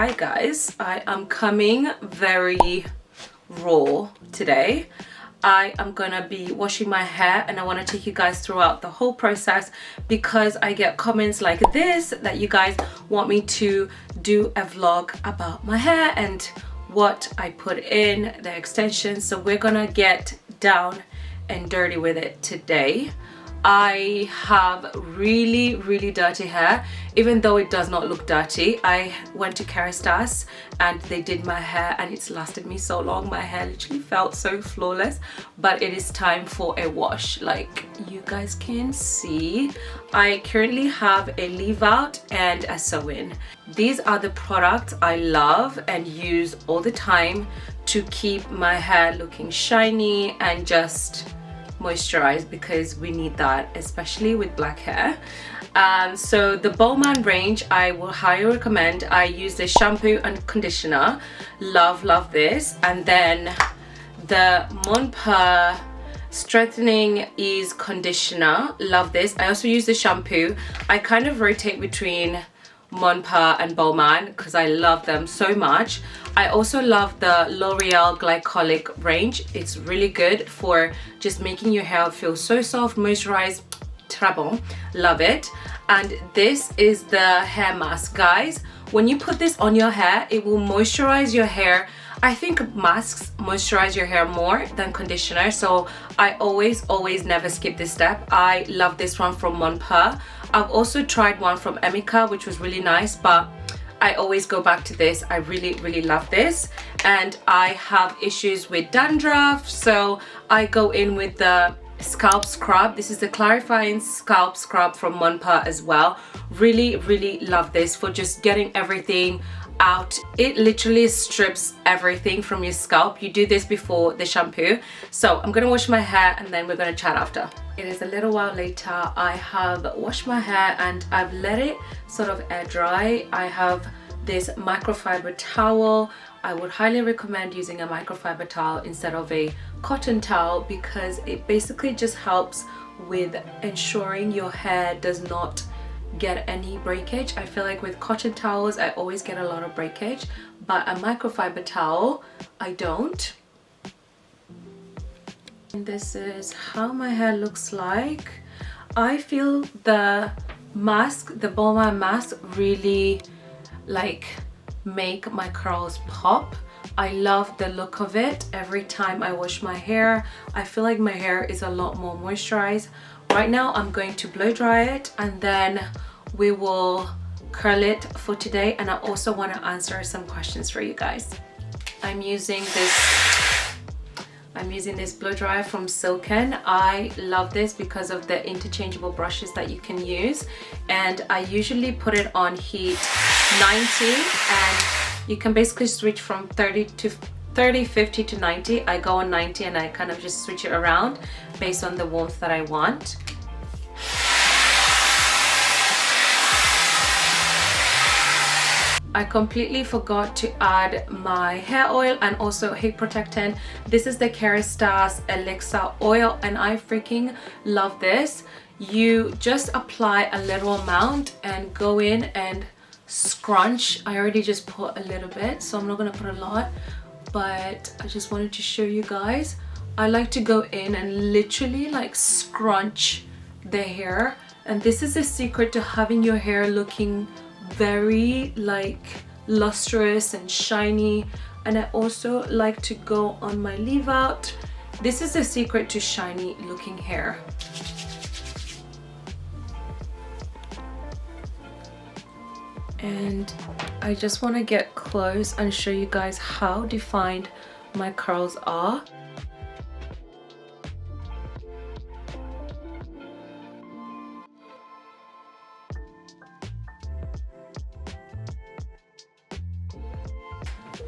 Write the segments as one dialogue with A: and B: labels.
A: Hi guys, I am coming very raw today. I am gonna be washing my hair and I want to take you guys throughout the whole process because I get comments like this that you guys want me to do a vlog about my hair and what I put in, the extensions. So we're gonna get down and dirty with it today. I have really dirty hair, even though it does not look dirty. I went to Keratine and they did my hair and it's lasted me so long. My hair literally felt so flawless, but it is time for a wash. Like you guys can see, I currently have a leave out and a sew-in. These are the products I love and use all the time to keep my hair looking shiny and just moisturized, because we need that, especially with black hair. So the Bowman range I will highly recommend. I use the shampoo and conditioner, love this, and then the Monpa strengthening ease conditioner, love this. I also use the shampoo. I kind of rotate between Monpa and Bowman because I love them so much. I also love the L'Oreal glycolic range. It's really good for just making your hair feel so soft, moisturized, très bon, love it. And this is the hair mask, guys. When you put this on your hair, it will moisturize your hair. I think masks moisturize your hair more than conditioner, so I always never skip this step. I love this one from Monpa. I've also tried one from Emika, which was really nice, but I always go back to this. I really love this. And I have issues with dandruff, so I go in with the scalp scrub. This is the clarifying scalp scrub from Monpa as well. Really love this for just getting everything out. It literally strips everything from your scalp. You do this before the shampoo. So I'm gonna wash my hair and then we're gonna chat after. It is a little while later. I have washed my hair and I've let it sort of air dry. I have this microfiber towel. I would highly recommend using a microfiber towel instead of a cotton towel because it basically just helps with ensuring your hair does not get any breakage. I feel like with cotton towels I always get a lot of breakage, but a microfiber towel I don't. And this is how my hair looks like. I feel the mask, the Bowman mask, really like make my curls pop. I love the look of it. Every time I wash my hair, I feel like my hair is a lot more moisturized. Right now I'm going to blow dry it and then we will curl it for today, and I also want to answer some questions for you guys. I'm using this blow dryer from Silken. I love this because of the interchangeable brushes that you can use, and I usually put it on heat 90, and you can basically switch from 30, 50 to 90. I go on 90 and I kind of just switch it around based on the warmth that I want. I completely forgot to add my hair oil and also hair protectant. This is the Keratine Elixir oil and I freaking love this. You just apply a little amount and go in and scrunch. I already just put a little bit, so I'm not gonna put a lot, but I just wanted to show you guys. I like to go in and literally like scrunch the hair, and this is the secret to having your hair looking very like lustrous and shiny. And I also like to go on my leave out. This is the secret to shiny looking hair. And I just want to get close and show you guys how defined my curls are.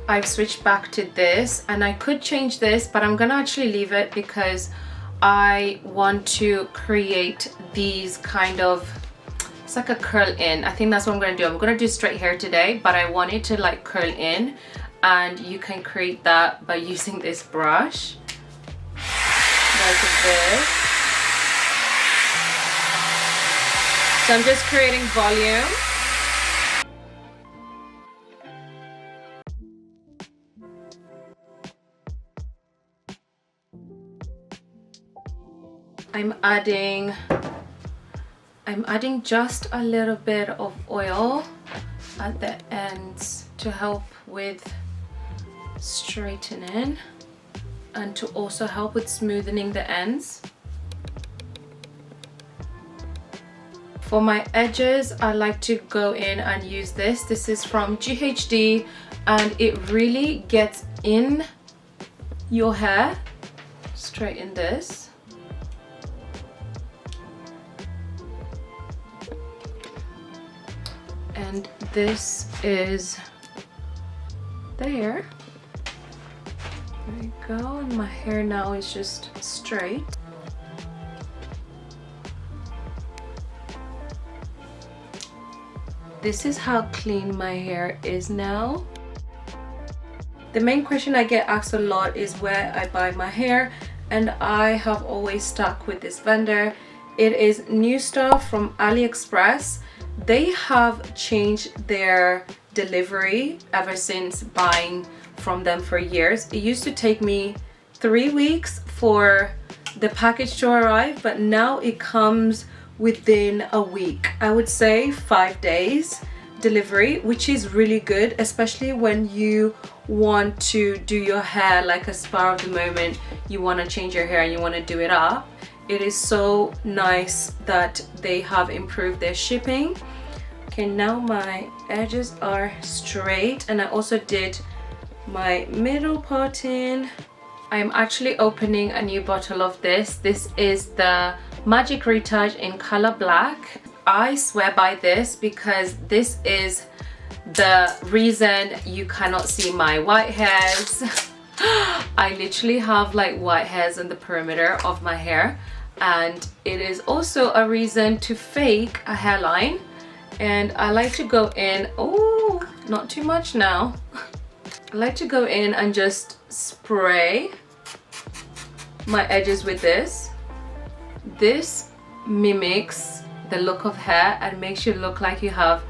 A: I've switched back to this, and I could change this, but I'm gonna actually leave it because I want to create these kind of, it's like a curl in. I think that's what I'm gonna do. I'm gonna do straight hair today, but I want it to like curl in, and you can create that by using this brush like this. So I'm just creating volume. I'm adding just a little bit of oil at the ends to help with straightening and to also help with smoothing the ends. For my edges, I like to go in and use this. This is from GHD and it really gets in your hair. Straighten this. And this is there. There you go. And my hair now is just straight. This is how clean my hair is now. The main question I get asked a lot is where I buy my hair, and I have always stuck with this vendor. It is New Stuff from AliExpress. They have changed their delivery ever since buying from them for years. It used to take me 3 weeks for the package to arrive, but now it comes within a week. I would say 5 days delivery, which is really good, especially when you want to do your hair like a spur of the moment. You want to change your hair and you want to do it up. It is so nice that they have improved their shipping. Okay, now my edges are straight and I also did my middle part in. I'm actually opening a new bottle of this. This is the Magic Retouch in color black. I swear by this because this is the reason you cannot see my white hairs. I literally have like white hairs in the perimeter of my hair, and it is also a reason to fake a hairline. And I like to go in, oh, not too much now. I like to go in and just spray my edges with this. This mimics the look of hair and makes you look like you have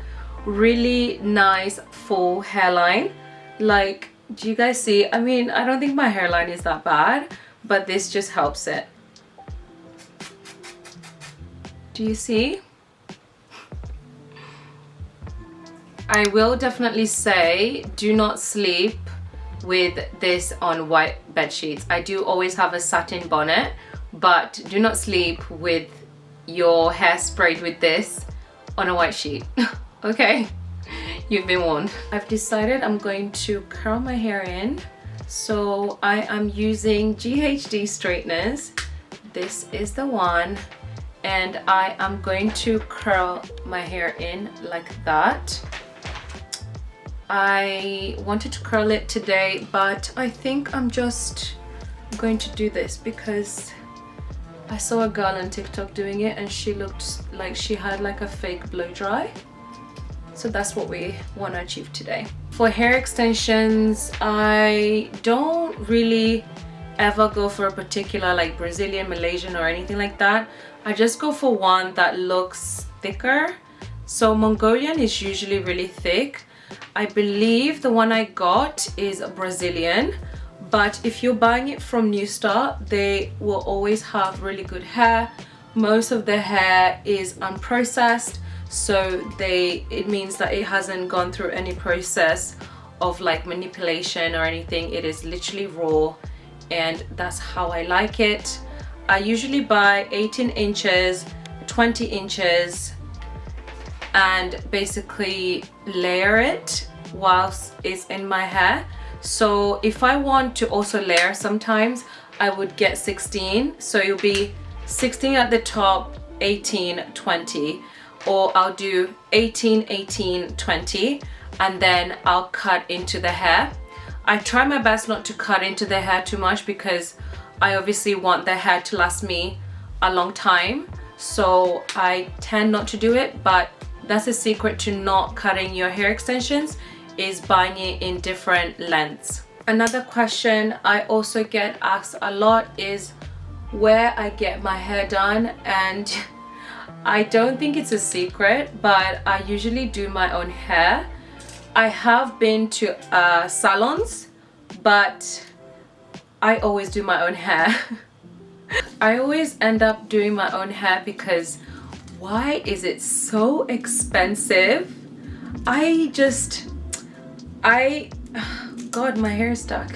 A: really nice full hairline. Like, do you guys see? I mean, I don't think my hairline is that bad, but this just helps it. Do you see? I will definitely say do not sleep with this on white bed sheets. I do always have a satin bonnet, but do not sleep with your hair sprayed with this on a white sheet. Okay, you've been warned. I've decided I'm going to curl my hair in, so I am using GHD straighteners. This is the one, and I am going to curl my hair in like that. I wanted to curl it today, but I think I'm just going to do this because I saw a girl on TikTok doing it and she looked like she had like a fake blow dry. So that's what we want to achieve today. For hair extensions, I don't really ever go for a particular like Brazilian, Malaysian or anything like that. I just go for one that looks thicker. So Mongolian is usually really thick. I believe the one I got is Brazilian, but if you're buying it from New Star, they will always have really good hair. Most of the hair is unprocessed, so it means that it hasn't gone through any process of like manipulation or anything. It is literally raw, and that's how I like it. I usually buy 18 inches, 20 inches, and basically layer it whilst it's in my hair. So if I want to also layer, sometimes I would get 16, so it'll be 16 at the top, 18, 20, or I'll do 18, 18, 20, and then I'll cut into the hair. I try my best not to cut into the hair too much because I obviously want the hair to last me a long time, so I tend not to do it. But that's a secret to not cutting your hair extensions, is buying it in different lengths. Another question I also get asked a lot is where I get my hair done, and I don't think it's a secret, but I usually do my own hair. I have been to salons, but I always do my own hair. I always end up doing my own hair because why is it so expensive? God, my hair is stuck.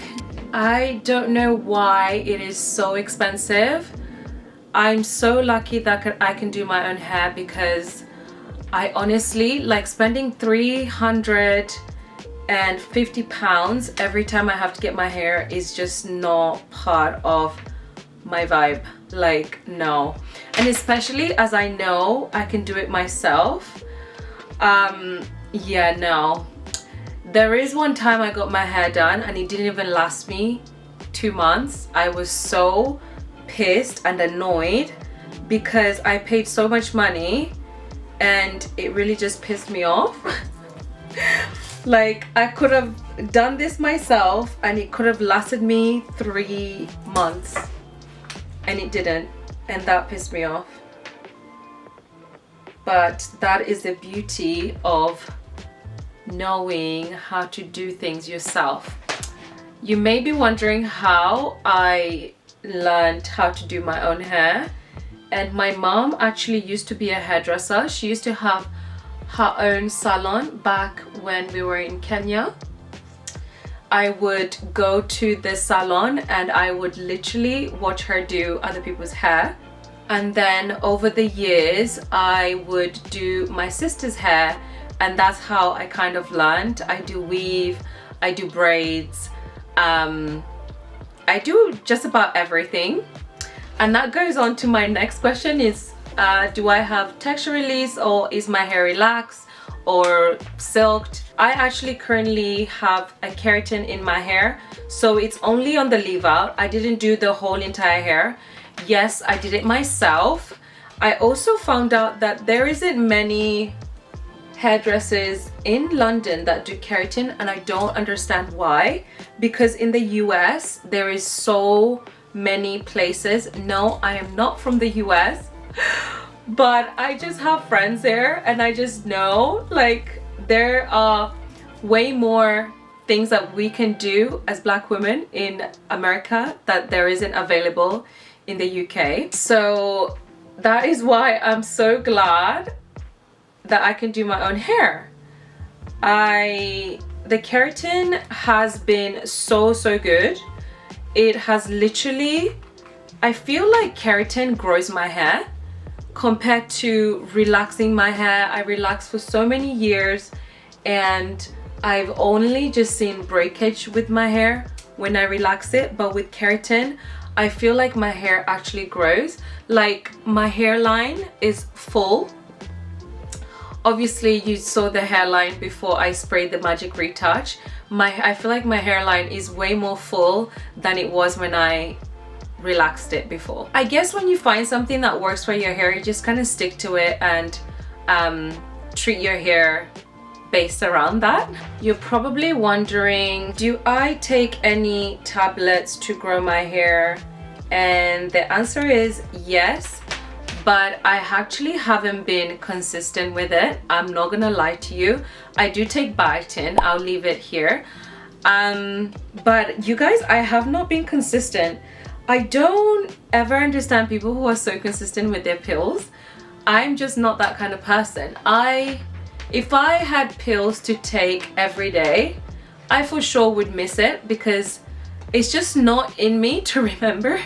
A: I don't know why it is so expensive. I'm so lucky that I can do my own hair because I honestly like spending £350 every time I have to get my hair is just not part of my vibe. Like, no. And especially as I know I can do it myself. Yeah, no. There is one time I got my hair done and it didn't even last me 2 months. I was so pissed and annoyed because I paid so much money and it really just pissed me off. Like, I could have done this myself and it could have lasted me 3 months and it didn't, and that pissed me off. But that is the beauty of knowing how to do things yourself. You may be wondering how I learned how to do my own hair, and my mom actually used to be a hairdresser. She used to have her own salon back when we were in Kenya. I would go to the salon and I would literally watch her do other people's hair, and then over the years I would do my sister's hair, and that's how I kind of learned. I do weave, I do braids, I do just about everything. And that goes on to my next question is, do I have texture release, or is my hair relaxed or silked? I actually currently have a keratin in my hair, so it's only on the leave out. I didn't do the whole entire hair. Yes, I did it myself. I also found out that there isn't many hairdressers in London that do keratin, and I don't understand why, because in the US there is so many places. No, I am not from the US, but I just have friends there and I just know like there are way more things that we can do as Black women in America that there isn't available in the UK. So that is why I'm so glad that I can do my own hair. The keratin has been so good. It has literally, I feel like keratin grows my hair compared to relaxing my hair. I relaxed for so many years and I've only just seen breakage with my hair when I relax it, but with keratin I feel like my hair actually grows. Like, my hairline is full. Obviously you saw the hairline before I sprayed the magic retouch. I feel like my hairline is way more full than it was when I relaxed it before. I guess when you find something that works for your hair, you just kind of stick to it and treat your hair based around that. You're probably wondering, do I take any tablets to grow my hair? And the answer is yes, but I actually haven't been consistent with it. I'm not gonna lie to you. I do take biotin, I'll leave it here. But you guys, I have not been consistent. I don't ever understand people who are so consistent with their pills. I'm just not that kind of person. If I had pills to take every day, I for sure would miss it because it's just not in me to remember.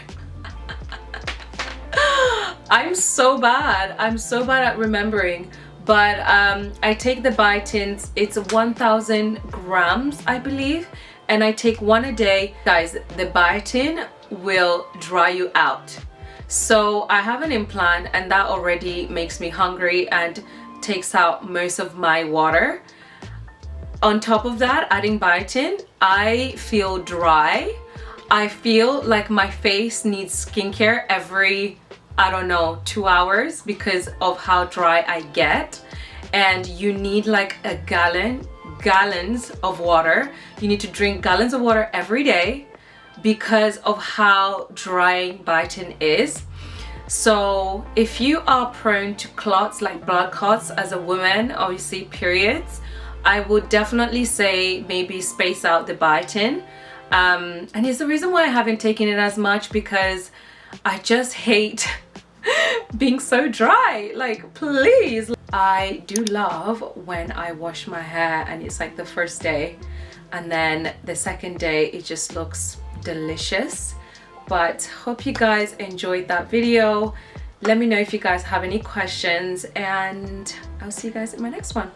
A: I'm so bad at remembering. But I take the biotins. It's 1,000 grams, I believe, and I take one a day. Guys, the biotin will dry you out. So I have an implant and that already makes me hungry and takes out most of my water. On top of that, adding biotin, I feel dry. I feel like my face needs skincare every, I don't know, 2 hours because of how dry I get. And you need like a gallons of water. You need to drink gallons of water every day because of how dry biotin is. So if you are prone to clots, like blood clots as a woman, obviously periods, I would definitely say maybe space out the biotin. And it's the reason why I haven't taken it as much, because I just hate being so dry. Like, please. I do love when I wash my hair and it's like the first day, and then the second day it just looks delicious. But hope you guys enjoyed that video. Let me know if you guys have any questions, and I'll see you guys in my next one.